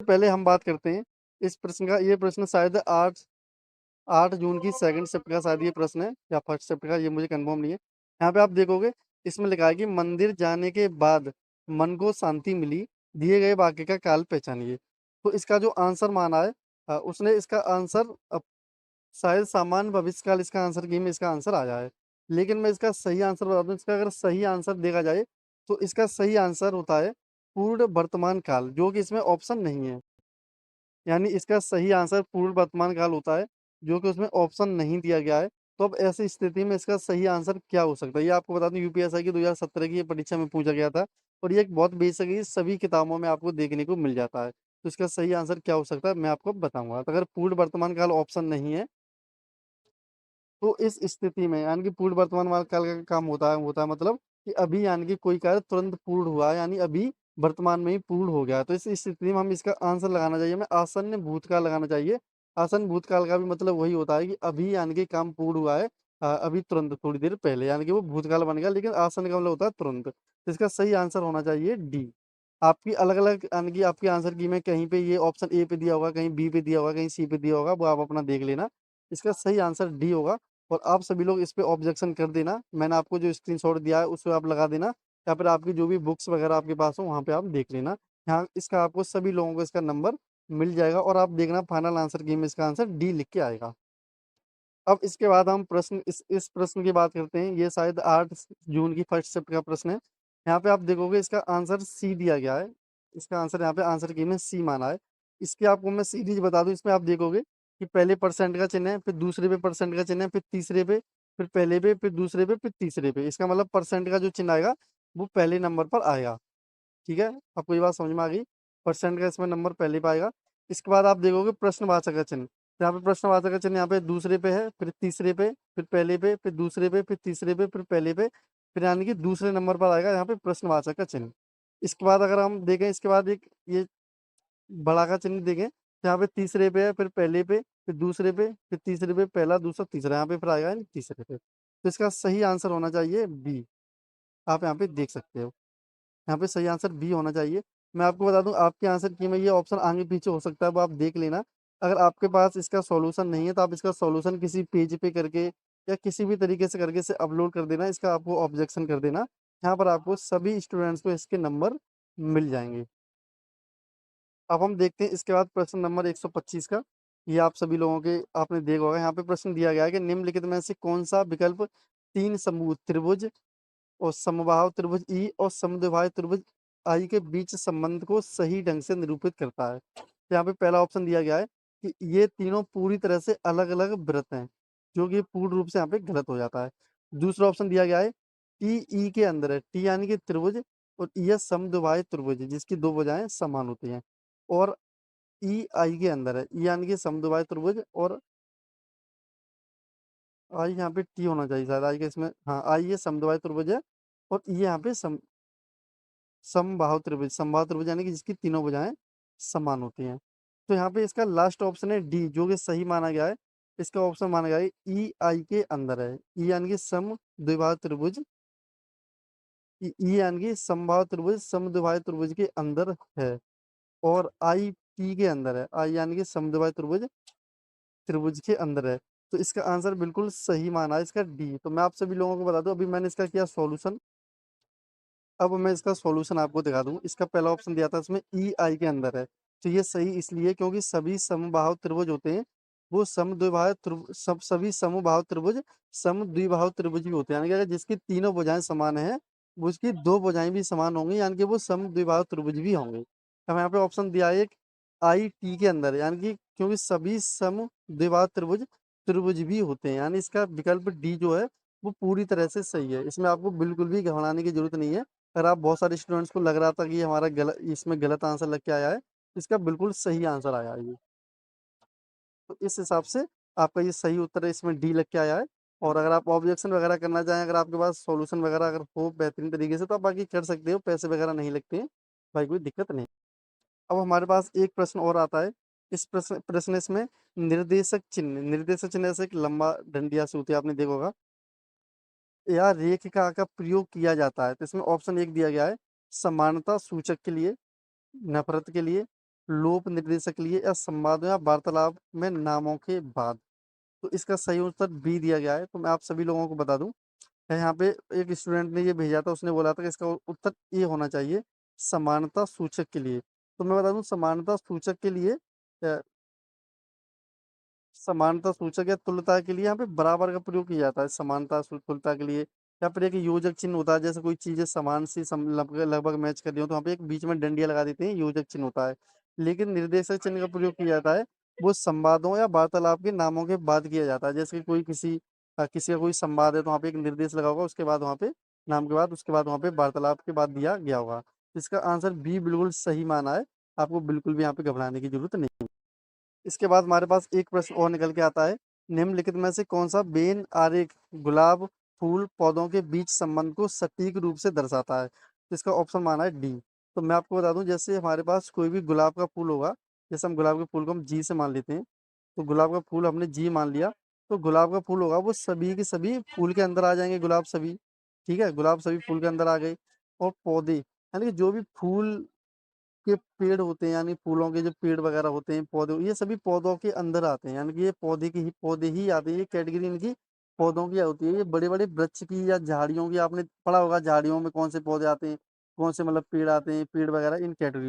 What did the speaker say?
पहले हम बात करते हैं इस प्रश्न का। ये प्रश्न शायद 8 जून की सेकंड शिफ्ट का शायद ये प्रश्न है, या फर्स्ट शिफ्ट का, ये मुझे कंफर्म नहीं है। यहाँ पे आप देखोगे, इसमें लिखा है कि मंदिर जाने के बाद मन को शांति मिली, दिए गए वाक्य का काल पहचानिए। तो इसका जो आंसर माना है, उसने इसका आंसर शायद सामान्य भविष्यकाल इसका आंसर की में इसका आंसर आया है। लेकिन मैं इसका सही आंसर बता दूं, इसका अगर सही आंसर देखा जाए तो इसका सही आंसर होता है पूर्ण वर्तमान काल, जो कि इसमें ऑप्शन नहीं है। यानी इसका सही आंसर पूर्ण वर्तमान काल होता है, जो कि उसमें ऑप्शन नहीं दिया गया है। तो अब ऐसी स्थिति में इसका सही आंसर क्या हो सकता है, ये आपको बता दूं, यूपीएसआई की 2017 की ये परीक्षा में पूछा गया था। और ये एक बहुत बेसिक है, ये सभी किताबों में आपको देखने को मिल जाता है। तो इसका सही आंसर क्या हो सकता है, मैं आपको बताऊंगा। तो अगर पूर्ण वर्तमान काल ऑप्शन नहीं है, तो इस स्थिति में यानी कि पूर्ण वर्तमान काल का काम होता है मतलब कि अभी, यानी कि कोई कार्य तुरंत पूर्ण हुआ है, यानी अभी वर्तमान में ही पूर्ण हो गया है। तो इस स्थिति में हम इसका आंसर लगाना चाहिए, हमें आसन्न भूतकाल लगाना चाहिए। आसन्न भूतकाल का भी मतलब वही होता है कि अभी, यानी कि काम पूर्ण हुआ है, अभी तुरंत थोड़ी देर पहले, यानी कि वो भूतकाल बन गया। लेकिन आसन्न का मतलब होता है तुरंत। तो इसका सही आंसर होना चाहिए डी। आपकी अलग अलग, यानी कि आपके आंसर की में कहीं पे ये ऑप्शन ए पे दिया होगा, कहीं बी पे दिया होगा, कहीं सी पे दिया होगा, वो आप अपना देख लेना। इसका सही आंसर डी होगा। और आप सभी लोग इस पे ऑब्जेक्शन कर देना, मैंने आपको जो स्क्रीनशॉट दिया है उस पे आप लगा देना, या फिर आपकी जो भी बुक्स वगैरह आपके पास हो वहाँ पे आप देख लेना। यहाँ इसका आपको सभी लोगों को इसका नंबर मिल जाएगा, और आप देखना फाइनल आंसर की में इसका आंसर डी लिख के आएगा। अब इसके बाद हम इस प्रश्न की बात करते हैं। ये शायद 8 जून की फर्स्ट शिफ्ट का प्रश्न है। यहाँ पे आप देखोगे इसका आंसर सी दिया गया है। इसका आंसर यहाँ पे आंसर की में सी माना है। इसके आपको मैं सीरीज बता दूं, इसमें आप देखोगे कि पहले परसेंट का चिन्ह है, फिर दूसरे पे परसेंट का चिन्ह है, फिर तीसरे पे, फिर पहले पे, फिर दूसरे पे, फिर तीसरे पे। इसका मतलब परसेंट का जो चिन्ह आएगा वो पहले नंबर पर आएगा। ठीक है, आपको ये बात समझ में आ गई। परसेंट का इसमें नंबर पहले पे आएगा। इसके बाद आप देखोगे प्रश्नवाचक का चिन्ह, तो यहाँ पे प्रश्नवाचक का चिन्ह यहाँ पे दूसरे पे है, फिर तीसरे पे, फिर पहले पे, फिर दूसरे पे, फिर तीसरे पे, फिर पहले पे, फिर यानी कि दूसरे नंबर पर आएगा यहाँ पे प्रश्नवाचक का चिन्ह। इसके बाद अगर हम देखें, इसके बाद एक ये बड़ा का चिन्ह देखें, तो यहाँ पे तीसरे पे है, फिर पहले पे, फिर दूसरे पे, फिर तीसरे पे, पहला दूसरा तीसरा, यहाँ पे फिर आएगा तीसरे पे। तो इसका सही आंसर होना चाहिए बी। आप यहाँ पे देख सकते हो, यहाँ पे सही आंसर बी होना चाहिए। मैं आपको बता दूं, आपके आंसर की में ये ऑप्शन आगे पीछे हो सकता है, वो आप देख लेना। अगर आपके पास इसका सॉल्यूशन नहीं है, तो आप इसका सॉल्यूशन किसी पेज पे करके या किसी भी तरीके से करके इसे अपलोड कर देना, इसका आपको ऑब्जेक्शन कर देना। यहाँ पर आपको सभी स्टूडेंट्स को इसके नंबर मिल जाएंगे। अब हम देखते हैं इसके बाद प्रश्न नंबर 125 का। ये आप सभी लोगों के आपने देखा होगा। यहाँ पे प्रश्न दिया गया है कि निम्नलिखित में से कौन सा विकल्प तीन समूह त्रिभुज और समबाहु त्रिभुज ई और समद्विबाहु त्रिभुज आई के बीच संबंध को सही ढंग से निरूपित करता है। तो यहाँ पे पहला ऑप्शन दिया गया है कि ये तीनों पूरी तरह से अलग अलग वृत्त हैं, जो कि पूर्ण रूप से यहाँ पे गलत हो जाता है। दूसरा ऑप्शन दिया गया है टी ई के अंदर है, टी यानी कि त्रिभुज, और ई समद्विबाहु त्रिभुज जिसकी दो भुजाएं समान होती हैं। और ई आई के अंदर है, ई यानी कि समद्विबाहु त्रिभुज, और आई यहाँ पे टी होना चाहिए शायद, आई के इसमें, हाँ आई ये समद्विबाहु त्रिभुज है, और ये यहाँ पे समबाहु त्रिभुज यानी कि जिसकी तीनों भुजाएं समान होती हैं। तो यहाँ पे इसका लास्ट ऑप्शन है डी, जो कि सही माना गया है। इसका ऑप्शन माना गया है ई आई के अंदर है, ई यानी कि सम द्विबाहु त्रिभुज, ई यानी कि समबाहु त्रिभुज समद्विबाहु त्रिभुज के अंदर है, और आई टी के अंदर है, आई यानी कि समद्विबाहु त्रिभुज त्रिभुज के अंदर है। तो इसका आंसर बिल्कुल सही माना है इसका डी। तो मैं आप सभी लोगों को बता दूं, अभी मैंने इसका किया सॉल्यूशन। अब मैं इसका सॉल्यूशन आपको दिखा दूं। इसका पहला ऑप्शन दिया था, इसमें ई आई के अंदर है। तो ये सही इसलिए क्योंकि सभी समबाहु त्रिभुज होते हैं वो समद्विबाहु त्रिभुज, सभी समबाहु त्रिभुज समद्विबाहु त्रिभुज भी होते हैं, यानी कि अगर जिसकी तीनों भुजाएं समान हैं वो उसकी दो भुजाएं भी समान होंगी, यानी कि वो समद्विबाहु त्रिभुज भी होंगे। अब यहाँ पे ऑप्शन दिया है एक आई टी के अंदर, यानी कि क्योंकि सभी समद्विबाहु त्रिभुज त्रिभुज भी होते हैं, यानी इसका विकल्प डी जो है वो पूरी तरह से सही है। इसमें आपको बिल्कुल भी घबराने की जरूरत नहीं है। अगर आप बहुत सारे स्टूडेंट्स को लग रहा था कि हमारा गलत, इसमें गलत आंसर लग के आया है, इसका बिल्कुल सही आंसर आया है ये। तो इस हिसाब से आपका ये सही उत्तर है, इसमें डी लग के आया है। और अगर आप ऑब्जेक्शन वगैरह करना चाहें, अगर आपके पास सॉल्यूशन वगैरह अगर हो बेहतरीन तरीके से, तो आप बाकी कर सकते हो, पैसे वगैरह नहीं लगते हैं भाई, कोई दिक्कत नहीं। अब हमारे पास एक प्रश्न और आता है। इस प्रश्न इसमें निर्देशक चिन्ह ऐसे एक लंबा डंडिया से होती है, आपने देखा होगा, या रेखिका का प्रयोग किया जाता है। तो इसमें ऑप्शन एक दिया गया है समानता सूचक के लिए, नफरत के लिए, लोप निर्देशक के लिए या संवादों या वार्तालाप में नामों के बाद। तो इसका सही उत्तर बी दिया गया है। तो मैं आप सभी लोगों को बता दूँ, यहाँ पे एक स्टूडेंट ने ये भेजा था, उसने बोला था कि इसका उत्तर ए होना चाहिए, समानता सूचक के लिए। तो मैं बता दूँ समानता सूचक के लिए समानता सूचक या तुल्यता के लिए यहाँ पे बराबर का प्रयोग किया जाता है। समानता तुल्यता के लिए या फिर एक योजक चिन्ह होता है, जैसे कोई चीजें समान सी लगभग लगभग मैच कर रही हो तो वहाँ पे एक बीच में डंडिया लगा देते हैं, योजक चिन्ह होता है। लेकिन निर्देशक चिन्ह का प्रयोग किया जाता है वो संवादों या वार्तालाप के नामों के बाद किया जाता है। जैसे कि कोई किसी का कोई संवाद है तो वहाँ पे एक निर्देश लगा होगा, उसके बाद वहाँ पे नाम के बाद, उसके बाद वहाँ पे वार्तालाप के बाद दिया गया होगा। इसका आंसर बी बिल्कुल सही माना है। आपको बिल्कुल भी यहाँ पे घबराने की जरूरत नहीं। इसके बाद हमारे पास एक प्रश्न और निकल के आता है, निम्नलिखित में से कौन सा बेन आरेख गुलाब फूल पौधों के बीच संबंध को सटीक रूप से दर्शाता है। तो इसका ऑप्शन माना है डी। तो मैं आपको बता दूं, जैसे हमारे पास कोई भी गुलाब का फूल होगा, जैसे हम गुलाब के फूल को हम जी से मान लेते हैं, तो गुलाब का फूल हमने जी मान लिया, तो गुलाब का फूल होगा वो सभी के सभी फूल के अंदर आ जाएंगे, गुलाब सभी। ठीक है, गुलाब सभी फूल के अंदर आ गए। और पौधे यानी कि जो भी फूल के पेड़ होते हैं, यानी फूलों के जो पेड़ वगैरह होते हैं, पौधे, ये सभी पौधों के अंदर आते हैं, यानी कि ये पौधे ही आते हैं। ये कैटेगरी इनकी पौधों की होती है। ये बड़े बड़े वृक्ष की या झाड़ियों की, आपने पढ़ा होगा झाड़ियों में कौन से पौधे आते हैं, कौन से मतलब पेड़ आते हैं, पेड़ वगैरह इन कैटेगरी